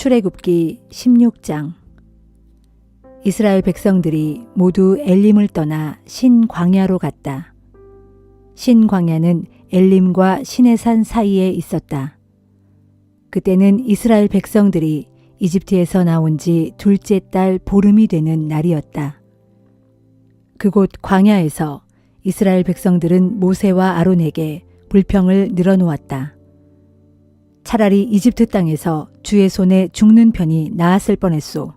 출애굽기 16장. 이스라엘 백성들이 모두 엘림을 떠나 신광야로 갔다. 신광야는 엘림과 시내산 사이에 있었다. 그때는 이스라엘 백성들이 이집트에서 나온 지 둘째 달 보름이 되는 날이었다. 그곳 광야에서 이스라엘 백성들은 모세와 아론에게 불평을 늘어놓았다. 차라리 이집트 땅에서 주의 손에 죽는 편이 나았을 뻔했소.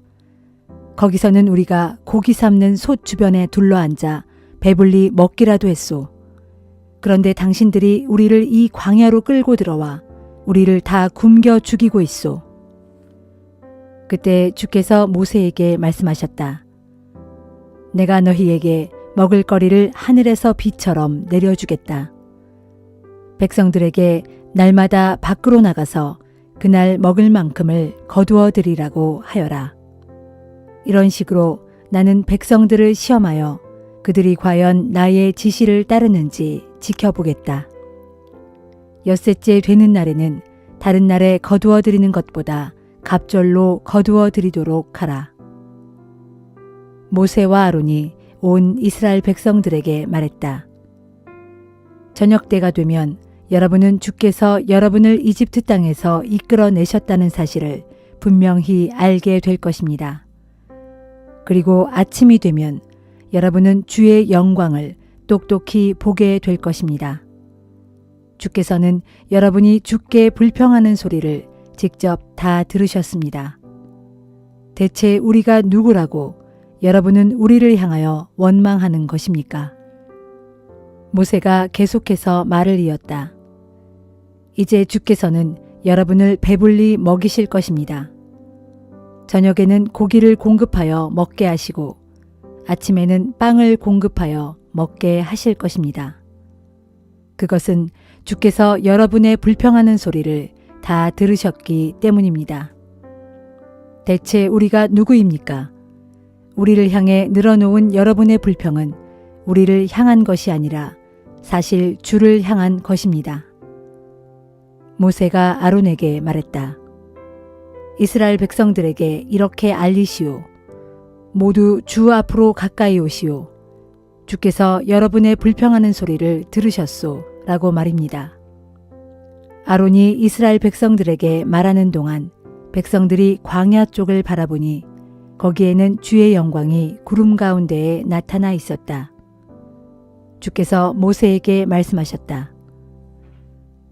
거기서는 우리가 고기 삶는 솥 주변에 둘러앉아 배불리 먹기라도 했소. 그런데 당신들이 우리를 이 광야로 끌고 들어와 우리를 다 굶겨 죽이고 있소. 그때 주께서 모세에게 말씀하셨다. 내가 너희에게 먹을 거리를 하늘에서 비처럼 내려주겠다. 백성들에게 날마다 밖으로 나가서 그날 먹을 만큼을 거두어 드리라고 하여라. 이런 식으로 나는 백성들을 시험하여 그들이 과연 나의 지시를 따르는지 지켜보겠다. 엿새째 되는 날에는 다른 날에 거두어 드리는 것보다 갑절로 거두어 드리도록 하라. 모세와 아론이 온 이스라엘 백성들에게 말했다. 저녁 때가 되면 여러분은 주께서 여러분을 이집트 땅에서 이끌어내셨다는 사실을 분명히 알게 될 것입니다. 그리고 아침이 되면 여러분은 주의 영광을 똑똑히 보게 될 것입니다. 주께서는 여러분이 주께 불평하는 소리를 직접 다 들으셨습니다. 대체 우리가 누구라고 여러분은 우리를 향하여 원망하는 것입니까? 모세가 계속해서 말을 이었다. 이제 주께서는 여러분을 배불리 먹이실 것입니다. 저녁에는 고기를 공급하여 먹게 하시고 아침에는 빵을 공급하여 먹게 하실 것입니다. 그것은 주께서 여러분의 불평하는 소리를 다 들으셨기 때문입니다. 대체 우리가 누구입니까? 우리를 향해 늘어놓은 여러분의 불평은 우리를 향한 것이 아니라 사실 주를 향한 것입니다. 모세가 아론에게 말했다. 이스라엘 백성들에게 이렇게 알리시오. 모두 주 앞으로 가까이 오시오. 주께서 여러분의 불평하는 소리를 들으셨소. 라고 말입니다. 아론이 이스라엘 백성들에게 말하는 동안 백성들이 광야 쪽을 바라보니 거기에는 주의 영광이 구름 가운데에 나타나 있었다. 주께서 모세에게 말씀하셨다.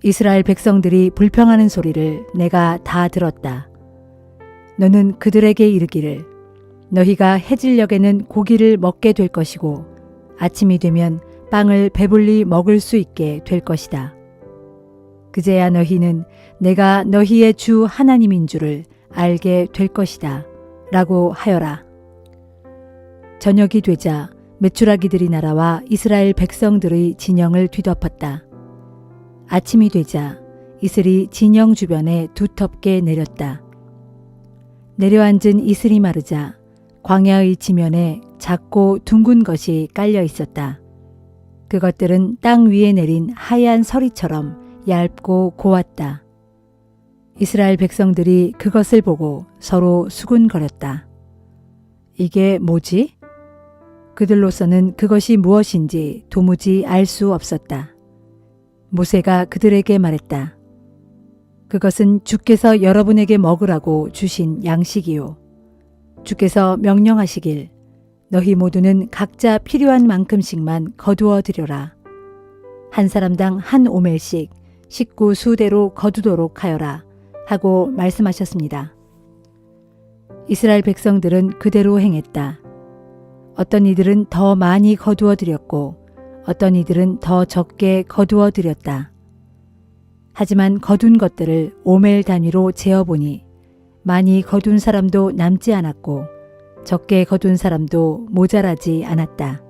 이스라엘 백성들이 불평하는 소리를 내가 다 들었다. 너는 그들에게 이르기를 너희가 해질녘에는 고기를 먹게 될 것이고 아침이 되면 빵을 배불리 먹을 수 있게 될 것이다. 그제야 너희는 내가 너희의 주 하나님인 줄을 알게 될 것이다. 라고 하여라. 저녁이 되자 메추라기들이 날아와 이스라엘 백성들의 진영을 뒤덮었다. 아침이 되자 이슬이 진영 주변에 두텁게 내렸다. 내려앉은 이슬이 마르자 광야의 지면에 작고 둥근 것이 깔려 있었다. 그것들은 땅 위에 내린 하얀 서리처럼 얇고 고왔다. 이스라엘 백성들이 그것을 보고 서로 수군거렸다. 이게 뭐지? 그들로서는 그것이 무엇인지 도무지 알 수 없었다. 모세가 그들에게 말했다. 그것은 주께서 여러분에게 먹으라고 주신 양식이요. 주께서 명령하시길 너희 모두는 각자 필요한 만큼씩만 거두어 드려라. 한 사람당 한 오멜씩 식구 수대로 거두도록 하여라 하고 말씀하셨습니다. 이스라엘 백성들은 그대로 행했다. 어떤 이들은 더 많이 거두어 드렸고 어떤 이들은 더 적게 거두어 드렸다. 하지만 거둔 것들을 오멜 단위로 재어보니 많이 거둔 사람도 남지 않았고 적게 거둔 사람도 모자라지 않았다.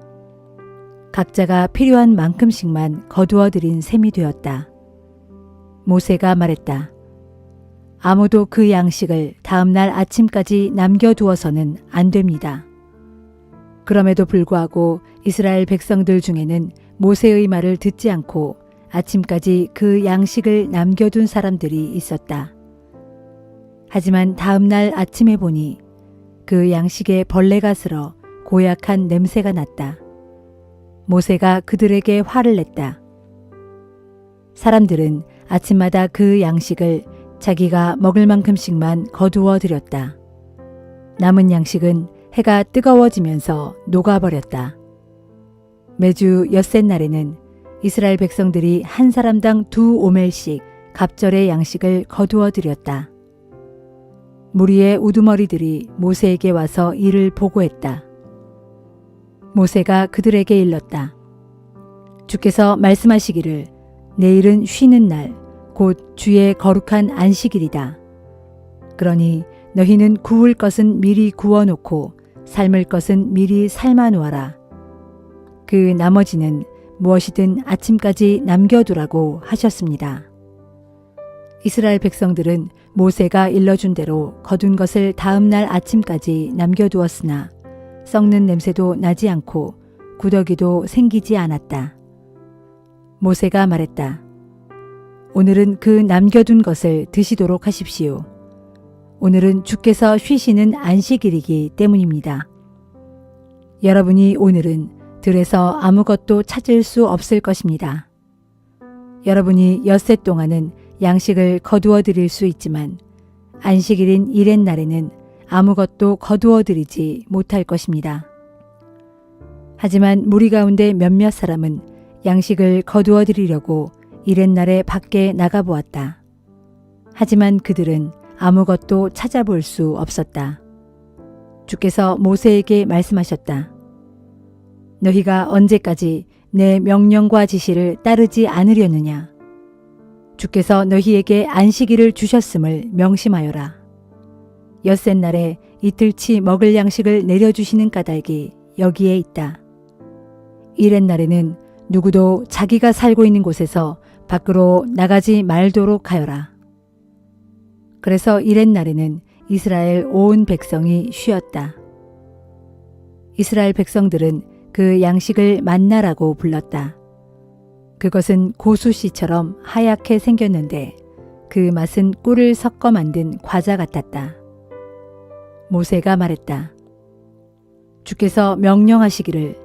각자가 필요한 만큼씩만 거두어 드린 셈이 되었다. 모세가 말했다. 아무도 그 양식을 다음 날 아침까지 남겨두어서는 안 됩니다. 그럼에도 불구하고 이스라엘 백성들 중에는 모세의 말을 듣지 않고 아침까지 그 양식을 남겨둔 사람들이 있었다. 하지만 다음 날 아침에 보니 그 양식에 벌레가 슬어 고약한 냄새가 났다. 모세가 그들에게 화를 냈다. 사람들은 아침마다 그 양식을 자기가 먹을 만큼씩만 거두어 들였다. 남은 양식은 해가 뜨거워지면서 녹아버렸다. 매주 엿새날에는 이스라엘 백성들이 한 사람당 2오멜씩 갑절의 양식을 거두어 들였다. 무리의 우두머리들이 모세에게 와서 이를 보고했다. 모세가 그들에게 일렀다. 주께서 말씀하시기를 내일은 쉬는 날, 곧 주의 거룩한 안식일이다. 그러니 너희는 구울 것은 미리 구워놓고 삶을 것은 미리 삶아 놓아라. 그 나머지는 무엇이든 아침까지 남겨두라고 하셨습니다. 이스라엘 백성들은 모세가 일러준 대로 거둔 것을 다음 날 아침까지 남겨두었으나 썩는 냄새도 나지 않고 구더기도 생기지 않았다. 모세가 말했다. 오늘은 그 남겨둔 것을 드시도록 하십시오. 오늘은 주께서 쉬시는 안식일이기 때문입니다. 여러분이 오늘은 들에서 아무것도 찾을 수 없을 것입니다. 여러분이 엿새 동안은 양식을 거두어 드릴 수 있지만 안식일인 이렛날에는 아무것도 거두어 드리지 못할 것입니다. 하지만 무리 가운데 몇몇 사람은 양식을 거두어 드리려고 이렛날에 밖에 나가보았다. 하지만 그들은 아무것도 찾아볼 수 없었다. 주께서 모세에게 말씀하셨다. 너희가 언제까지 내 명령과 지시를 따르지 않으려느냐? 주께서 너희에게 안식일을 주셨음을 명심하여라. 엿새날에 이틀치 먹을 양식을 내려주시는 까닭이 여기에 있다. 이렛날에는 누구도 자기가 살고 있는 곳에서 밖으로 나가지 말도록 하여라. 그래서 이렛날에는 이스라엘 온 백성이 쉬었다. 이스라엘 백성들은 그 양식을 만나라고 불렀다. 그것은 고수씨처럼 하얗게 생겼는데 그 맛은 꿀을 섞어 만든 과자 같았다. 모세가 말했다. 주께서 명령하시기를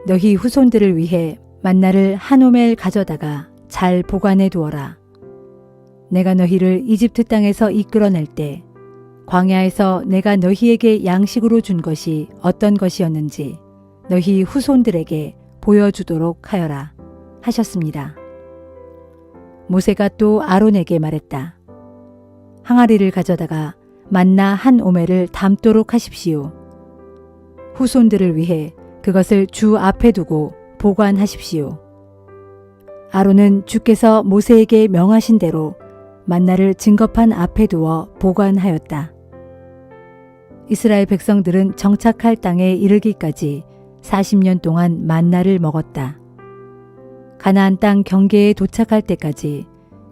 너희 후손들을 위해 만나를 한 오멜 가져다가 잘 보관해 두어라. 내가 너희를 이집트 땅에서 이끌어낼 때 광야에서 내가 너희에게 양식으로 준 것이 어떤 것이었는지 너희 후손들에게 보여주도록 하여라 하셨습니다. 모세가 또 아론에게 말했다. 항아리를 가져다가 만나 한 오멜을 담도록 하십시오. 후손들을 위해 그것을 주 앞에 두고 보관하십시오. 아론은 주께서 모세에게 명하신 대로 만나를 증거판 앞에 두어 보관하였다. 이스라엘 백성들은 정착할 땅에 이르기까지 40년 동안 만나를 먹었다. 가나안 땅 경계에 도착할 때까지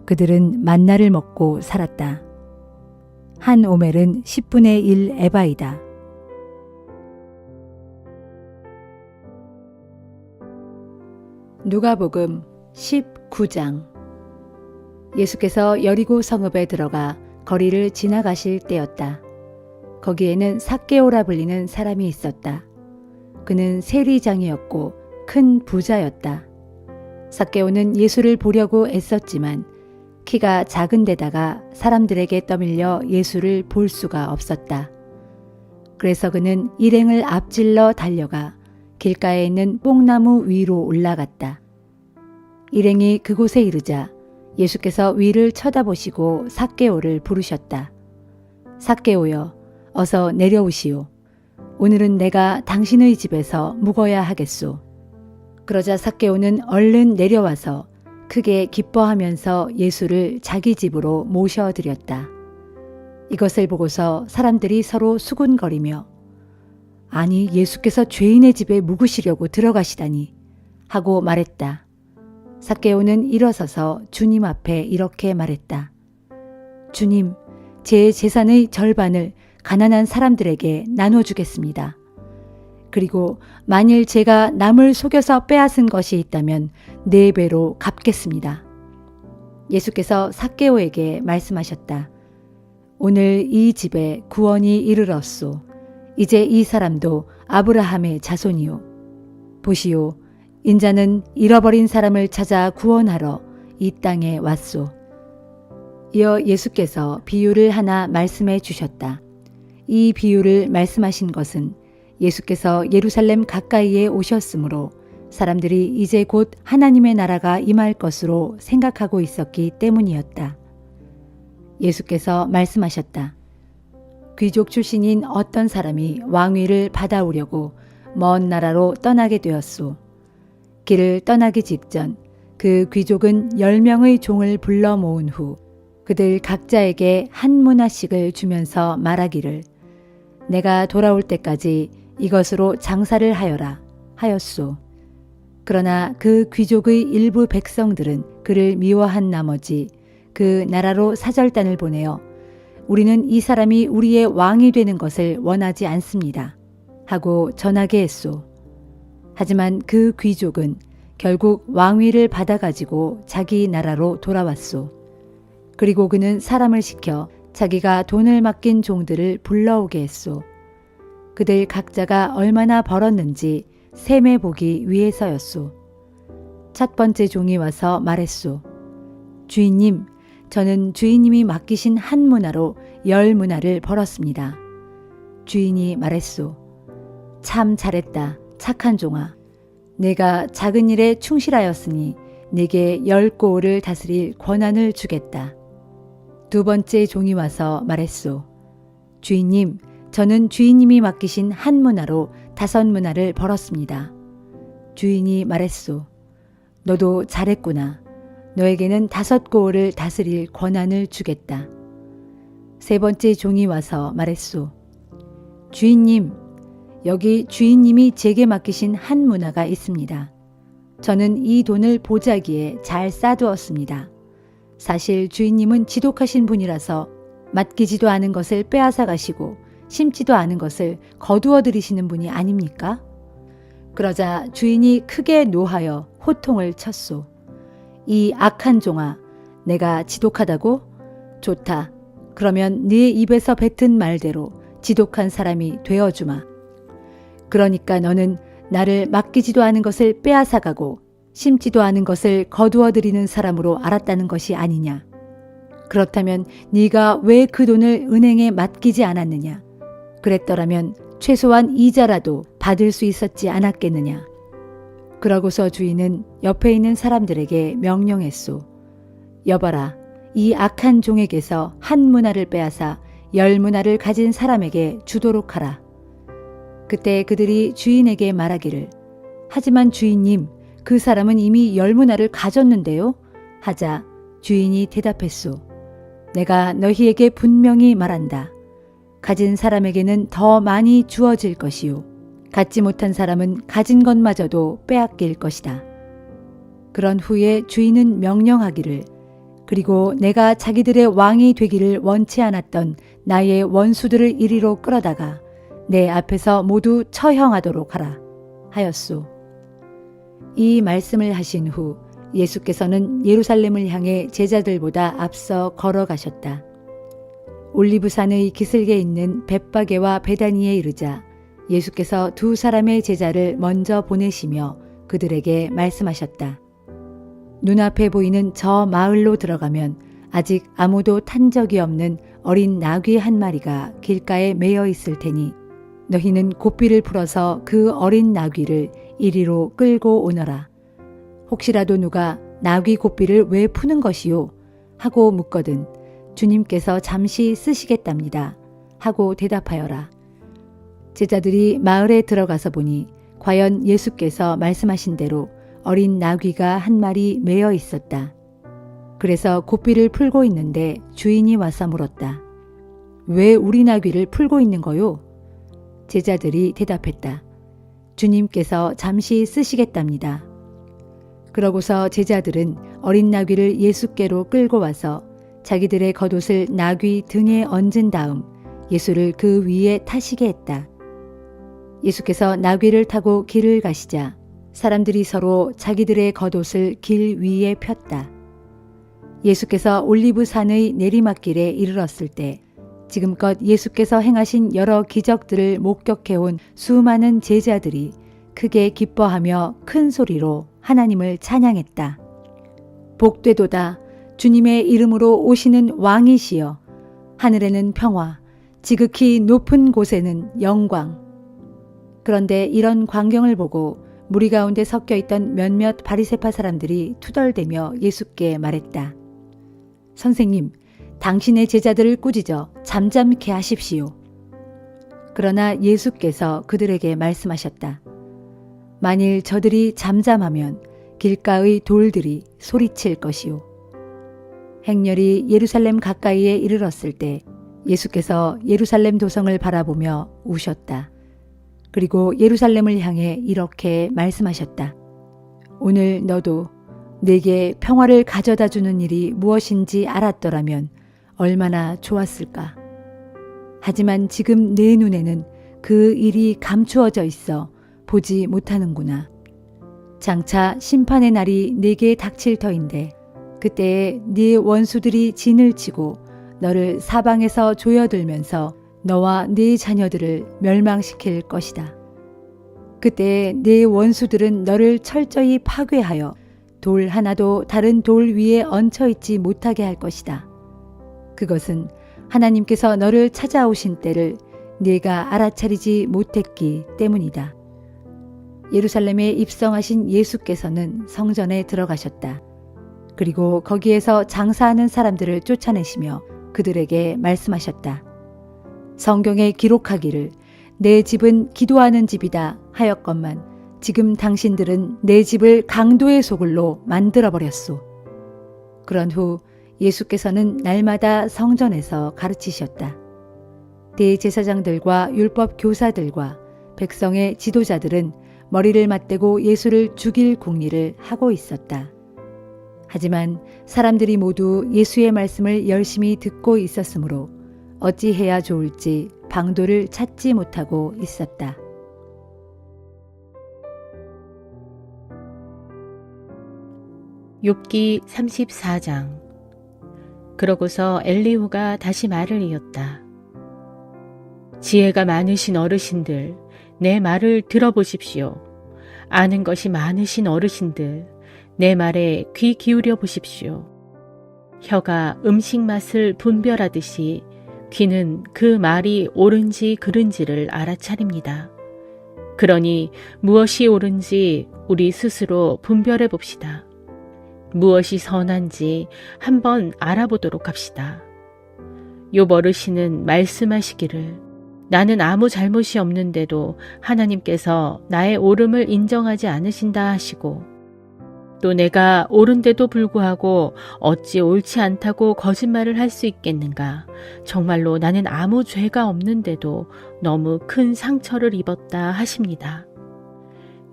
그들은 만나를 먹고 살았다. 한 오멜은 10분의 1 에바이다. 누가복음 19장. 예수께서 여리고 성읍에 들어가 거리를 지나가실 때였다. 거기에는 삭개오라 불리는 사람이 있었다. 그는 세리장이었고 큰 부자였다. 삭개오는 예수를 보려고 애썼지만 키가 작은 데다가 사람들에게 떠밀려 예수를 볼 수가 없었다. 그래서 그는 일행을 앞질러 달려가 길가에 있는 뽕나무 위로 올라갔다. 일행이 그곳에 이르자 예수께서 위를 쳐다보시고 삭개오를 부르셨다. 삭개오여, 어서 내려오시오. 오늘은 내가 당신의 집에서 묵어야 하겠소. 그러자 삭개오는 얼른 내려와서 크게 기뻐하면서 예수를 자기 집으로 모셔드렸다. 이것을 보고서 사람들이 서로 수군거리며 아니 예수께서 죄인의 집에 묵으시려고 들어가시다니 하고 말했다. 삭개오는 일어서서 주님 앞에 이렇게 말했다. 주님, 제 재산의 절반을 가난한 사람들에게 나눠주겠습니다. 그리고 만일 제가 남을 속여서 빼앗은 것이 있다면 4배로 갚겠습니다. 예수께서 삭개오에게 말씀하셨다. 오늘 이 집에 구원이 이르렀소. 이제 이 사람도 아브라함의 자손이요. 보시오, 인자는 잃어버린 사람을 찾아 구원하러 이 땅에 왔소. 이어 예수께서 비유를 하나 말씀해 주셨다. 이 비유를 말씀하신 것은 예수께서 예루살렘 가까이에 오셨으므로 사람들이 이제 곧 하나님의 나라가 임할 것으로 생각하고 있었기 때문이었다. 예수께서 말씀하셨다. 귀족 출신인 어떤 사람이 왕위를 받아오려고 먼 나라로 떠나게 되었소. 길을 떠나기 직전 그 귀족은 10명의 종을 불러 모은 후 그들 각자에게 한 문화씩을 주면서 말하기를 내가 돌아올 때까지 이것으로 장사를 하여라 하였소. 그러나 그 귀족의 일부 백성들은 그를 미워한 나머지 그 나라로 사절단을 보내어 우리는 이 사람이 우리의 왕이 되는 것을 원하지 않습니다 하고 전하게 했소. 하지만 그 귀족은 결국 왕위를 받아가지고 자기 나라로 돌아왔소. 그리고 그는 사람을 시켜 자기가 돈을 맡긴 종들을 불러오게 했소. 그들 각자가 얼마나 벌었는지 셈해 보기 위해서였소. 첫 번째 종이 와서 말했소. 주인님, 저는 주인님이 맡기신 한 문화로 10문화를 벌었습니다. 주인이 말했소. 참 잘했다, 착한 종아. 내가 작은 일에 충실하였으니 내게 10고을을 다스릴 권한을 주겠다. 두 번째 종이 와서 말했소. 주인님, 저는 주인님이 맡기신 한 문화로 5문화를 벌었습니다. 주인이 말했소. 너도 잘했구나. 너에게는 5고을을 다스릴 권한을 주겠다. 세 번째 종이 와서 말했소. 주인님, 여기 주인님이 제게 맡기신 한 문화가 있습니다. 저는 이 돈을 보자기에 잘 쌓아두었습니다. 사실 주인님은 지독하신 분이라서 맡기지도 않은 것을 빼앗아 가시고 심지도 않은 것을 거두어 들이시는 분이 아닙니까? 그러자 주인이 크게 노하여 호통을 쳤소. 이 악한 종아, 내가 지독하다고? 좋다. 그러면 네 입에서 뱉은 말대로 지독한 사람이 되어주마. 그러니까 너는 나를 맡기지도 않은 것을 빼앗아가고 심지도 않은 것을 거두어 들이는 사람으로 알았다는 것이 아니냐. 그렇다면 네가 왜 그 돈을 은행에 맡기지 않았느냐. 그랬더라면 최소한 이자라도 받을 수 있었지 않았겠느냐. 그러고서 주인은 옆에 있는 사람들에게 명령했소. 여봐라, 이 악한 종에게서 한 문화를 빼앗아 10문화를 가진 사람에게 주도록 하라. 그때 그들이 주인에게 말하기를 하지만 주인님, 그 사람은 이미 10문화를 가졌는데요? 하자 주인이 대답했소. 내가 너희에게 분명히 말한다. 가진 사람에게는 더 많이 주어질 것이요. 갖지 못한 사람은 가진 것마저도 빼앗길 것이다. 그런 후에 주인은 명령하기를 그리고 내가 자기들의 왕이 되기를 원치 않았던 나의 원수들을 이리로 끌어다가 내 앞에서 모두 처형하도록 하라 하였소. 이 말씀을 하신 후 예수께서는 예루살렘을 향해 제자들보다 앞서 걸어가셨다. 올리브산의 기슭에 있는 벳바게와 베다니에 이르자 예수께서 2 사람의 제자를 먼저 보내시며 그들에게 말씀하셨다. 눈앞에 보이는 저 마을로 들어가면 아직 아무도 탄 적이 없는 어린 나귀 한 마리가 길가에 매여 있을 테니 너희는 고삐를 풀어서 그 어린 나귀를 이리로 끌고 오너라. 혹시라도 누가 나귀 고삐를 왜 푸는 것이요? 하고 묻거든 주님께서 잠시 쓰시겠답니다. 하고 대답하여라. 제자들이 마을에 들어가서 보니 과연 예수께서 말씀하신 대로 어린 나귀가 한 마리 매여 있었다. 그래서 고삐를 풀고 있는데 주인이 와서 물었다. 왜 우리 나귀를 풀고 있는 거요? 제자들이 대답했다. 주님께서 잠시 쓰시겠답니다. 그러고서 제자들은 어린 나귀를 예수께로 끌고 와서 자기들의 겉옷을 나귀 등에 얹은 다음 예수를 그 위에 타시게 했다. 예수께서 나귀를 타고 길을 가시자 사람들이 서로 자기들의 겉옷을 길 위에 폈다. 예수께서 올리브산의 내리막길에 이르렀을 때 지금껏 예수께서 행하신 여러 기적들을 목격해온 수많은 제자들이 크게 기뻐하며 큰 소리로 하나님을 찬양했다. 복되도다. 주님의 이름으로 오시는 왕이시여. 하늘에는 평화, 지극히 높은 곳에는 영광. 그런데 이런 광경을 보고 무리 가운데 섞여 있던 몇몇 바리새파 사람들이 투덜대며 예수께 말했다. 선생님, 당신의 제자들을 꾸짖어 잠잠케 하십시오. 그러나 예수께서 그들에게 말씀하셨다. 만일 저들이 잠잠하면 길가의 돌들이 소리칠 것이요. 행렬이 예루살렘 가까이에 이르렀을 때 예수께서 예루살렘 도성을 바라보며 우셨다. 그리고 예루살렘을 향해 이렇게 말씀하셨다. 오늘 너도 내게 평화를 가져다 주는 일이 무엇인지 알았더라면 얼마나 좋았을까. 하지만 지금 내 눈에는 그 일이 감추어져 있어 보지 못하는구나. 장차 심판의 날이 내게 닥칠 터인데 그때에 네 원수들이 진을 치고 너를 사방에서 조여들면서 너와 네 자녀들을 멸망시킬 것이다. 그때에 네 원수들은 너를 철저히 파괴하여 돌 하나도 다른 돌 위에 얹혀있지 못하게 할 것이다. 그것은 하나님께서 너를 찾아오신 때를 네가 알아차리지 못했기 때문이다. 예루살렘에 입성하신 예수께서는 성전에 들어가셨다. 그리고 거기에서 장사하는 사람들을 쫓아내시며 그들에게 말씀하셨다. 성경에 기록하기를 내 집은 기도하는 집이다 하였건만 지금 당신들은 내 집을 강도의 소굴로 만들어버렸소. 그런 후 예수께서는 날마다 성전에서 가르치셨다. 대제사장들과 율법 교사들과 백성의 지도자들은 머리를 맞대고 예수를 죽일 궁리를 하고 있었다. 하지만 사람들이 모두 예수의 말씀을 열심히 듣고 있었으므로 어찌해야 좋을지 방도를 찾지 못하고 있었다. 욥기 34장. 그러고서 엘리후가 다시 말을 이었다. 지혜가 많으신 어르신들, 내 말을 들어보십시오. 아는 것이 많으신 어르신들, 내 말에 귀 기울여 보십시오. 혀가 음식 맛을 분별하듯이 귀는 그 말이 옳은지 그른지를 알아차립니다. 그러니 무엇이 옳은지 우리 스스로 분별해 봅시다. 무엇이 선한지 한번 알아보도록 합시다. 욥 어르신은 말씀하시기를 나는 아무 잘못이 없는데도 하나님께서 나의 옳음을 인정하지 않으신다 하시고 또 내가 옳은데도 불구하고 어찌 옳지 않다고 거짓말을 할 수 있겠는가. 정말로 나는 아무 죄가 없는데도 너무 큰 상처를 입었다 하십니다.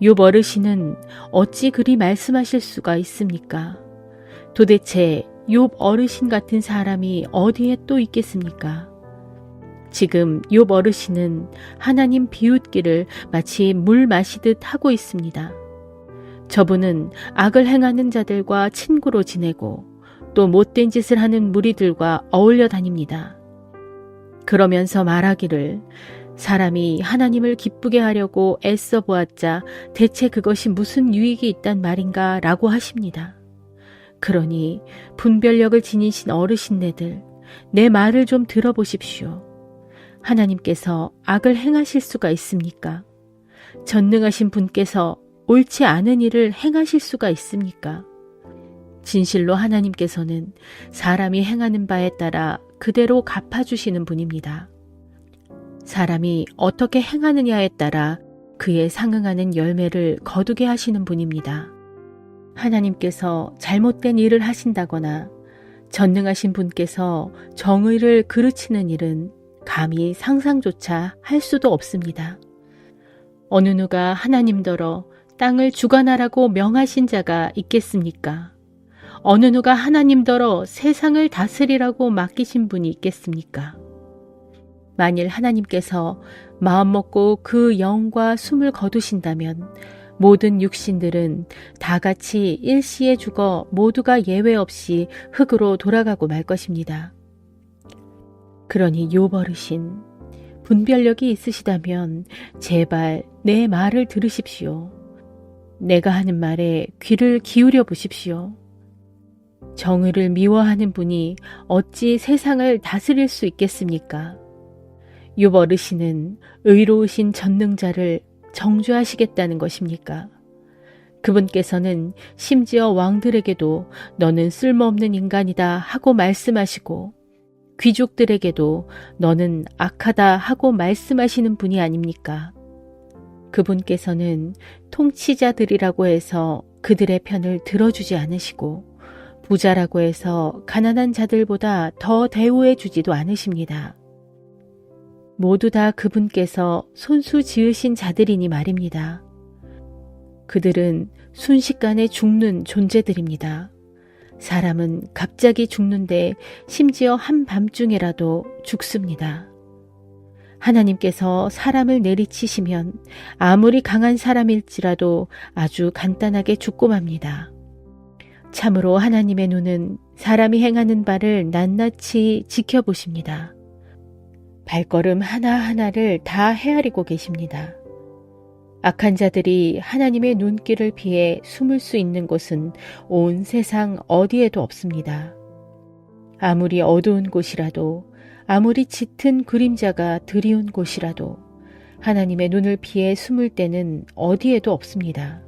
욥 어르신은 어찌 그리 말씀하실 수가 있습니까? 도대체 욥 어르신 같은 사람이 어디에 또 있겠습니까? 지금 욥 어르신은 하나님 비웃기를 마치 물 마시듯 하고 있습니다. 저분은 악을 행하는 자들과 친구로 지내고 또 못된 짓을 하는 무리들과 어울려 다닙니다. 그러면서 말하기를 사람이 하나님을 기쁘게 하려고 애써 보았자 대체 그것이 무슨 유익이 있단 말인가 라고 하십니다. 그러니 분별력을 지니신 어르신네들, 내 말을 좀 들어보십시오. 하나님께서 악을 행하실 수가 있습니까? 전능하신 분께서 옳지 않은 일을 행하실 수가 있습니까? 진실로 하나님께서는 사람이 행하는 바에 따라 그대로 갚아주시는 분입니다. 사람이 어떻게 행하느냐에 따라 그에 상응하는 열매를 거두게 하시는 분입니다. 하나님께서 잘못된 일을 하신다거나 전능하신 분께서 정의를 그르치는 일은 감히 상상조차 할 수도 없습니다. 어느 누가 하나님더러 땅을 주관하라고 명하신 자가 있겠습니까? 어느 누가 하나님더러 세상을 다스리라고 맡기신 분이 있겠습니까? 만일 하나님께서 마음먹고 그 영과 숨을 거두신다면 모든 육신들은 다 같이 일시에 죽어 모두가 예외 없이 흙으로 돌아가고 말 것입니다. 그러니 욥 어르신, 분별력이 있으시다면 제발 내 말을 들으십시오. 내가 하는 말에 귀를 기울여 보십시오. 정의를 미워하는 분이 어찌 세상을 다스릴 수 있겠습니까? 욥 어르신은 의로우신 전능자를 정죄하시겠다는 것입니까? 그분께서는 심지어 왕들에게도 너는 쓸모없는 인간이다 하고 말씀하시고 귀족들에게도 너는 악하다 하고 말씀하시는 분이 아닙니까? 그분께서는 통치자들이라고 해서 그들의 편을 들어주지 않으시고 부자라고 해서 가난한 자들보다 더 대우해 주지도 않으십니다. 모두 다 그분께서 손수 지으신 자들이니 말입니다. 그들은 순식간에 죽는 존재들입니다. 사람은 갑자기 죽는데 심지어 한밤중에라도 죽습니다. 하나님께서 사람을 내리치시면 아무리 강한 사람일지라도 아주 간단하게 죽고 맙니다. 참으로 하나님의 눈은 사람이 행하는 바를 낱낱이 지켜보십니다. 발걸음 하나하나를 다 헤아리고 계십니다. 악한 자들이 하나님의 눈길을 피해 숨을 수 있는 곳은 온 세상 어디에도 없습니다. 아무리 어두운 곳이라도, 아무리 짙은 그림자가 드리운 곳이라도 하나님의 눈을 피해 숨을 때는 어디에도 없습니다.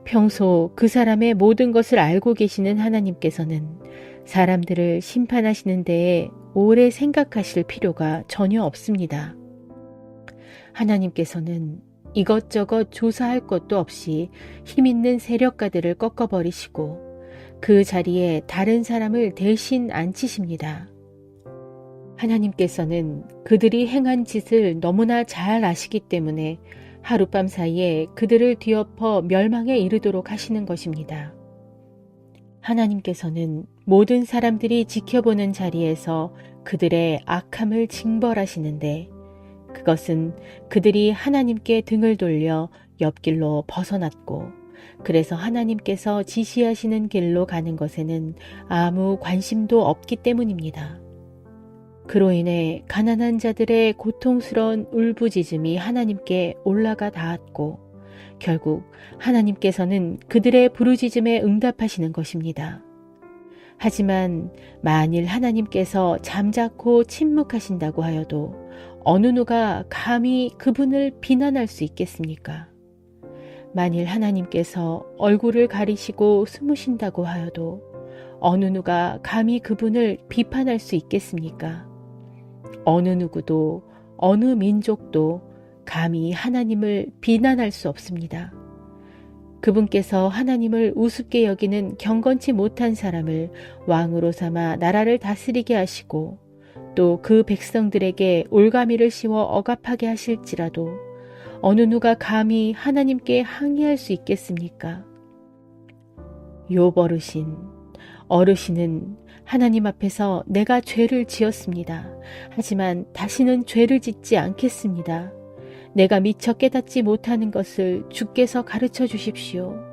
평소 그 사람의 모든 것을 알고 계시는 하나님께서는 사람들을 심판하시는 데에 오래 생각하실 필요가 전혀 없습니다. 하나님께서는 이것저것 조사할 것도 없이 힘있는 세력가들을 꺾어버리시고 그 자리에 다른 사람을 대신 앉히십니다. 하나님께서는 그들이 행한 짓을 너무나 잘 아시기 때문에 하룻밤 사이에 그들을 뒤엎어 멸망에 이르도록 하시는 것입니다. 하나님께서는 모든 사람들이 지켜보는 자리에서 그들의 악함을 징벌하시는데 그것은 그들이 하나님께 등을 돌려 옆길로 벗어났고 그래서 하나님께서 지시하시는 길로 가는 것에는 아무 관심도 없기 때문입니다. 그로 인해 가난한 자들의 고통스러운 울부짖음이 하나님께 올라가 닿았고 결국 하나님께서는 그들의 부르짖음에 응답하시는 것입니다. 하지만 만일 하나님께서 잠자코 침묵하신다고 하여도 어느 누가 감히 그분을 비난할 수 있겠습니까? 만일 하나님께서 얼굴을 가리시고 숨으신다고 하여도 어느 누가 감히 그분을 비판할 수 있겠습니까? 어느 누구도 어느 민족도 감히 하나님을 비난할 수 없습니다. 그분께서 하나님을 우습게 여기는 경건치 못한 사람을 왕으로 삼아 나라를 다스리게 하시고 또 그 백성들에게 올가미를 씌워 억압하게 하실지라도 어느 누가 감히 하나님께 항의할 수 있겠습니까? 욥 어르신은 하나님 앞에서 내가 죄를 지었습니다. 하지만 다시는 죄를 짓지 않겠습니다. 내가 미처 깨닫지 못하는 것을 주께서 가르쳐 주십시오.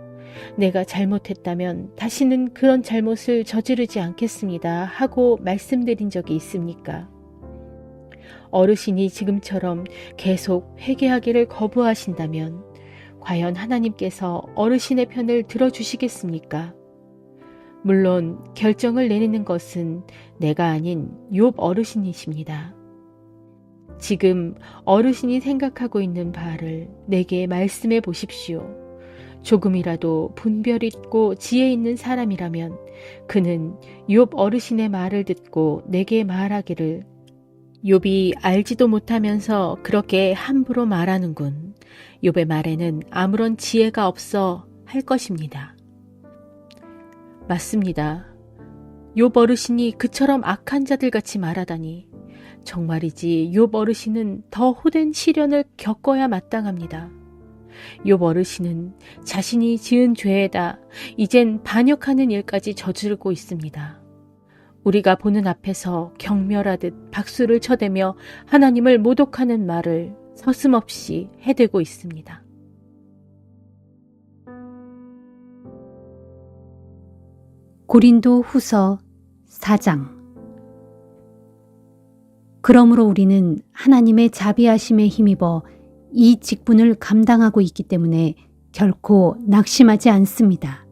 내가 잘못했다면 다시는 그런 잘못을 저지르지 않겠습니다. 하고 말씀드린 적이 있습니까? 어르신이 지금처럼 계속 회개하기를 거부하신다면 과연 하나님께서 어르신의 편을 들어주시겠습니까? 물론 결정을 내리는 것은 내가 아닌 욥 어르신이십니다. 지금 어르신이 생각하고 있는 바를 내게 말씀해 보십시오. 조금이라도 분별 있고 지혜 있는 사람이라면 그는 욥 어르신의 말을 듣고 내게 말하기를 욥이 알지도 못하면서 그렇게 함부로 말하는군. 욥의 말에는 아무런 지혜가 없어 할 것입니다. 맞습니다. 욥 어르신이 그처럼 악한 자들같이 말하다니 정말이지 욥 어르신은 더 호된 시련을 겪어야 마땅합니다. 욥 어르신은 자신이 지은 죄에다 이젠 반역하는 일까지 저지르고 있습니다. 우리가 보는 앞에서 경멸하듯 박수를 쳐대며 하나님을 모독하는 말을 서슴없이 해대고 있습니다. 고린도 후서 4장. 그러므로 우리는 하나님의 자비하심에 힘입어 이 직분을 감당하고 있기 때문에 결코 낙심하지 않습니다.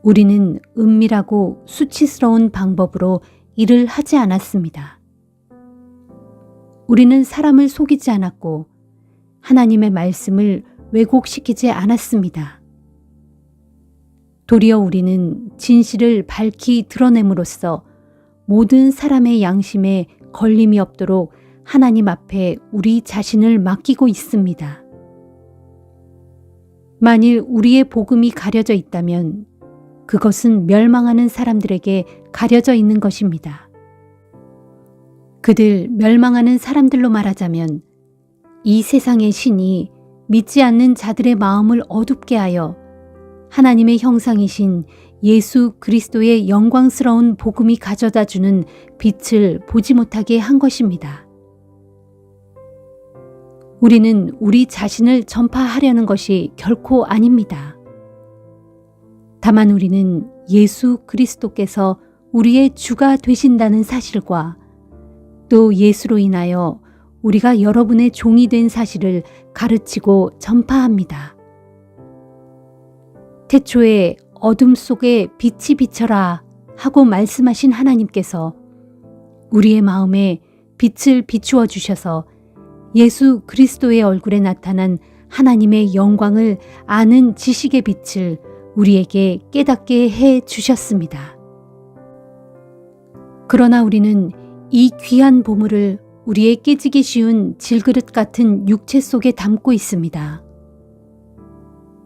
우리는 은밀하고 수치스러운 방법으로 일을 하지 않았습니다. 우리는 사람을 속이지 않았고 하나님의 말씀을 왜곡시키지 않았습니다. 도리어 우리는 진실을 밝히 드러냄으로써 모든 사람의 양심에 걸림이 없도록 하나님 앞에 우리 자신을 맡기고 있습니다. 만일 우리의 복음이 가려져 있다면 그것은 멸망하는 사람들에게 가려져 있는 것입니다. 그들 멸망하는 사람들로 말하자면 이 세상의 신이 믿지 않는 자들의 마음을 어둡게 하여 하나님의 형상이신 예수 그리스도의 영광스러운 복음이 가져다 주는 빛을 보지 못하게 한 것입니다. 우리는 우리 자신을 전파하려는 것이 결코 아닙니다. 다만 우리는 예수 그리스도께서 우리의 주가 되신다는 사실과 또 예수로 인하여 우리가 여러분의 종이 된 사실을 가르치고 전파합니다. 태초에 어둠 속에 빛이 비쳐라 하고 말씀하신 하나님께서 우리의 마음에 빛을 비추어 주셔서 예수 그리스도의 얼굴에 나타난 하나님의 영광을 아는 지식의 빛을 우리에게 깨닫게 해 주셨습니다. 그러나 우리는 이 귀한 보물을 우리의 깨지기 쉬운 질그릇 같은 육체 속에 담고 있습니다.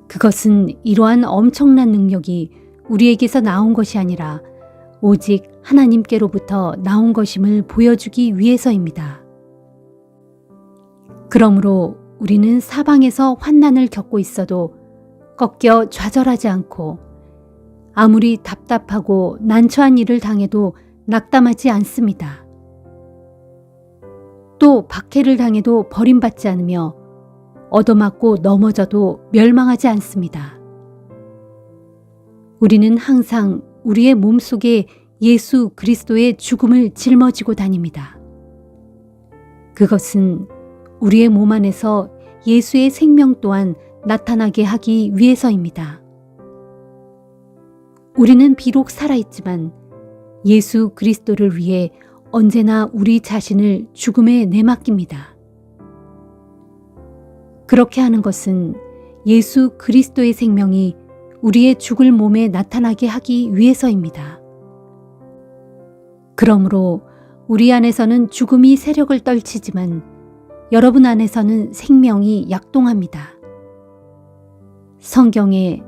그것은 이러한 엄청난 능력이 우리에게서 나온 것이 아니라 오직 하나님께로부터 나온 것임을 보여주기 위해서입니다. 그러므로 우리는 사방에서 환난을 겪고 있어도 꺾여 좌절하지 않고 아무리 답답하고 난처한 일을 당해도 낙담하지 않습니다. 또 박해를 당해도 버림받지 않으며 얻어맞고 넘어져도 멸망하지 않습니다. 우리는 항상 우리의 몸속에 예수 그리스도의 죽음을 짊어지고 다닙니다. 그것은 우리의 몸 안에서 예수의 생명 또한 나타나게 하기 위해서입니다. 우리는 비록 살아있지만 예수 그리스도를 위해 언제나 우리 자신을 죽음에 내맡깁니다. 그렇게 하는 것은 예수 그리스도의 생명이 우리의 죽을 몸에 나타나게 하기 위해서입니다. 그러므로 우리 안에서는 죽음이 세력을 떨치지만 여러분 안에서는 생명이 약동합니다. 성경에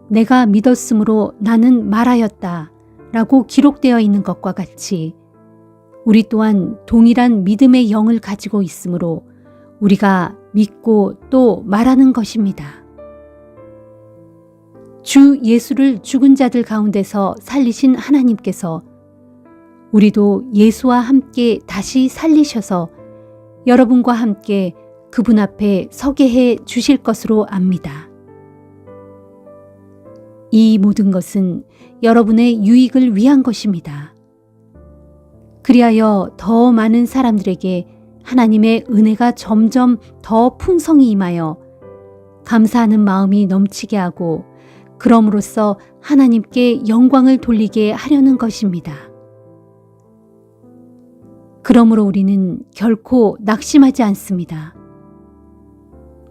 내가 믿었으므로 나는 말하였다 라고 기록되어 있는 것과 같이 우리 또한 동일한 믿음의 영을 가지고 있으므로 우리가 믿고 또 말하는 것입니다. 주 예수를 죽은 자들 가운데서 살리신 하나님께서 우리도 예수와 함께 다시 살리셔서 여러분과 함께 그분 앞에 서게 해 주실 것으로 압니다. 이 모든 것은 여러분의 유익을 위한 것입니다. 그리하여 더 많은 사람들에게 하나님의 은혜가 점점 더 풍성히 임하여 감사하는 마음이 넘치게 하고 그럼으로써 하나님께 영광을 돌리게 하려는 것입니다. 그러므로 우리는 결코 낙심하지 않습니다.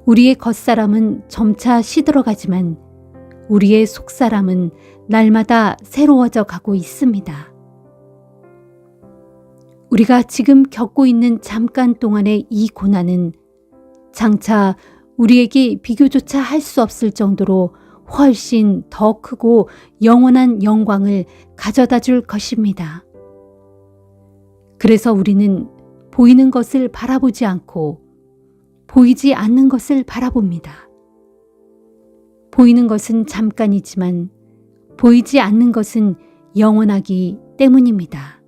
우리의 겉사람은 점차 시들어가지만 우리의 속사람은 날마다 새로워져 가고 있습니다. 우리가 지금 겪고 있는 잠깐 동안의 이 고난은 장차 우리에게 비교조차 할 수 없을 정도로 훨씬 더 크고 영원한 영광을 가져다 줄 것입니다. 그래서 우리는 보이는 것을 바라보지 않고 보이지 않는 것을 바라봅니다. 보이는 것은 잠깐이지만 보이지 않는 것은 영원하기 때문입니다.